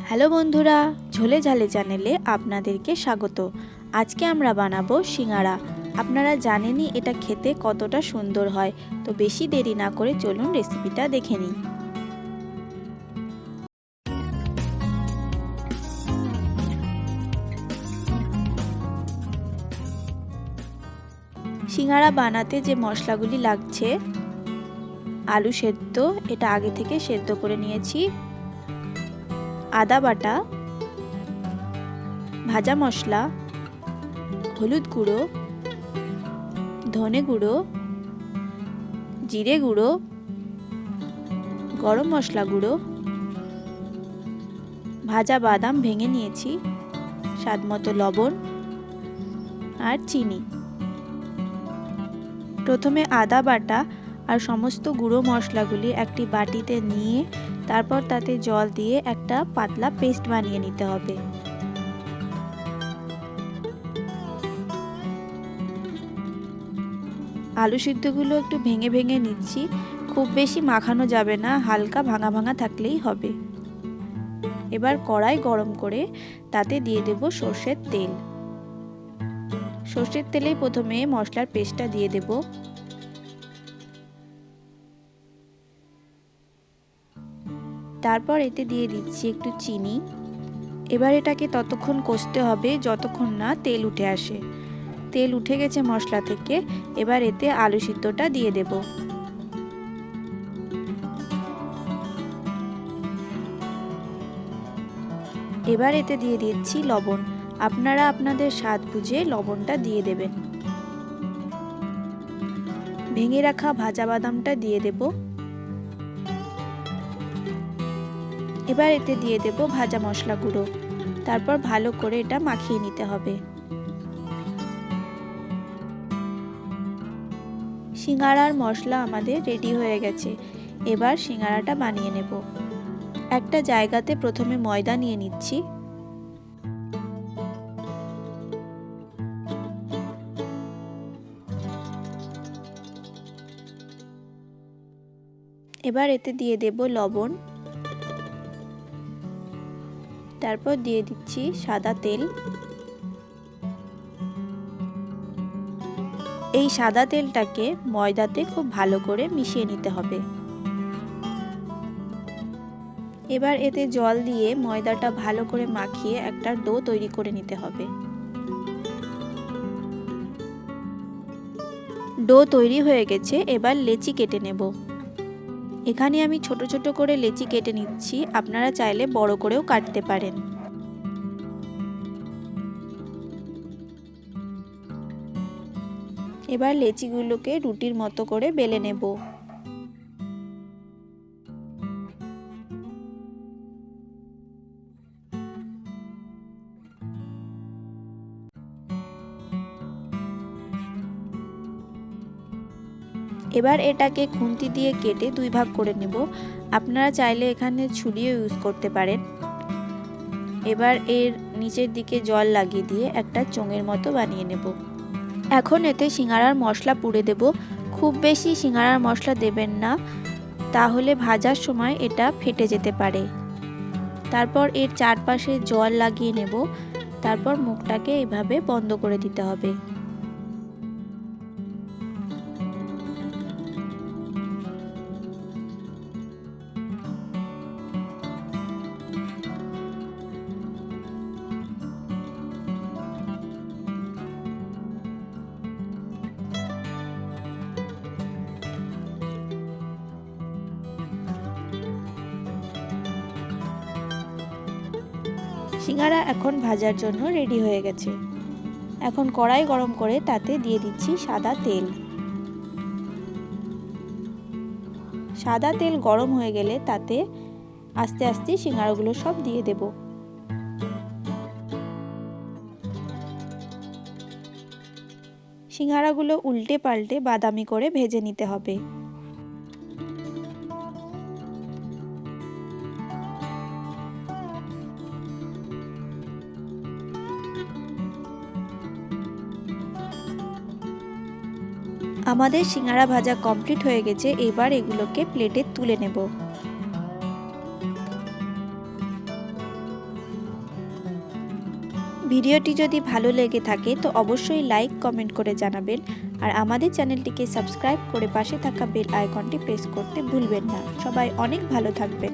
Hello বন্ধুরা, ঝোলে ঝালে চ্যানেলে আপনাদেরকে স্বাগত। আজকে আমরা বানাবো সিঙ্গারা। আপনারা জানেনই এটা খেতে কতটা সুন্দর হয়। তো বেশি দেরি না করে চলুন রেসিপিটা দেখে নিই। সিঙ্গারা বানাতে যে মশলাগুলি লাগছে, আলু সেদ্ধ, এটা আগে থেকে সেদ্ধ করে নিয়েছি, আদা বাটা, ভাজা মশলা, হলুদ গুঁড়ো, ধনে গুঁড়ো, জিরে গুঁড়ো, গরম মশলা গুঁড়ো, ভাজা বাদাম ভেঙে নিয়েছি, স্বাদমতো লবণ আর চিনি। প্রথমে আদা বাটা আর সমস্ত গুঁড়ো মশলাগুলি একটি বাটিতে নিয়ে তারপর তাতে জল দিয়ে একটা পাতলা পেস্ট বানিয়ে নিতে হবে। আলু সিদ্ধগুলো একটু ভেঙে ভেঙে নিচ্ছি, খুব বেশি মাখানো যাবে না, হালকা ভাঙা ভাঙা থাকলেই হবে। এবার কড়াই গরম করে তাতে দিয়ে দেব সর্ষের তেল। সর্ষের তেলেই প্রথমে মশলার পেস্টটা দিয়ে দেব। তারপর এতে দিয়ে দিচ্ছি একটু চিনি। এবার এটাকে ততক্ষণ কষতে হবে যতক্ষণ না তেল উঠে আসে। তেল উঠে গেছে মশলা থেকে, এবার এতে আলু সিদ্ধটা দিয়ে দেব। এবার এতে দিয়ে দিচ্ছি লবণ। আপনারা আপনাদের স্বাদ বুঝে লবণটা দিয়ে দেবেন। ভেঙে রাখা ভাজা বাদামটা দিয়ে দেব। এবার এতে দিয়ে দেব ভাজা মশলা গুঁড়ো। তারপর ভালো করে এটা মাখিয়ে নিতে হবে। সিঙ্গারার মশলা আমাদের রেডি হয়ে গেছে। এবার সিঙ্গারাটা বানিয়ে নেব। একটা জায়গাতে প্রথমে ময়দা নিয়ে নিচ্ছি। এবার এতে দিয়ে দেব লবণ। তারপর দিয়ে দিচ্ছি সাদা তেল। এই সাদা তেলটাকে ময়দাতে খুব ভালো করে মিশিয়ে নিতে হবে। এবার এতে জল দিয়ে ময়দাটা ভালো করে মাখিয়ে একটা ডো তৈরি করে নিতে হবে। ডো তৈরি হয়ে গেছে, এবার লেচি কেটে নেব। এখানে আমি ছোট ছোট করে লেচি কেটে নিচ্ছি, আপনারা চাইলে বড় করেও কাটতে পারেন। এবার লেচিগুলোকে রুটির মতো করে বেলে নেব। এবার এটাকে খুন্তি দিয়ে কেটে দুই ভাগ করে নেব। আপনারা চাইলে এখানে ছুরিও ইউজ করতে পারেন। এবার এর নিচের দিকে জল লাগিয়ে দিয়ে একটা চোঙের মতো বানিয়ে নেব। এখন এতে সিঙ্গারার মশলা পুড়ে দেব। খুব বেশি সিঙ্গারার মশলা দেবেন না, তাহলে ভাজার সময় এটা ফেটে যেতে পারে। তারপর এর চারপাশে জল লাগিয়ে নেব। তারপর মুখটাকে এভাবে বন্ধ করে দিতে হবে। সিঙ্গারা এখন ভাজার জন্য রেডি হয়ে গেছে। এখন কড়াই গরম করে তাতে দিয়ে দিচ্ছি সাদা তেল। সাদা তেল গরম হয়ে গেলে তাতে আস্তে আস্তে সিঙ্গারাগুলো সব দিয়ে দেব। সিঙ্গারাগুলো উল্টে পাল্টে বাদামি করে ভেজে নিতে হবে। আমাদের সিঙ্গারা ভাজা কমপ্লিট হয়ে গেছে। এবার এগুলোকে প্লেটে তুলে নেব। ভিডিওটি যদি ভালো লেগে থাকে তো অবশ্যই লাইক কমেন্ট করে জানাবেন আর আমাদের চ্যানেলটিকে সাবস্ক্রাইব করে পাশে থাকা বেল আইকনটি প্রেস করতে ভুলবেন না। সবাই অনেক ভালো থাকবেন।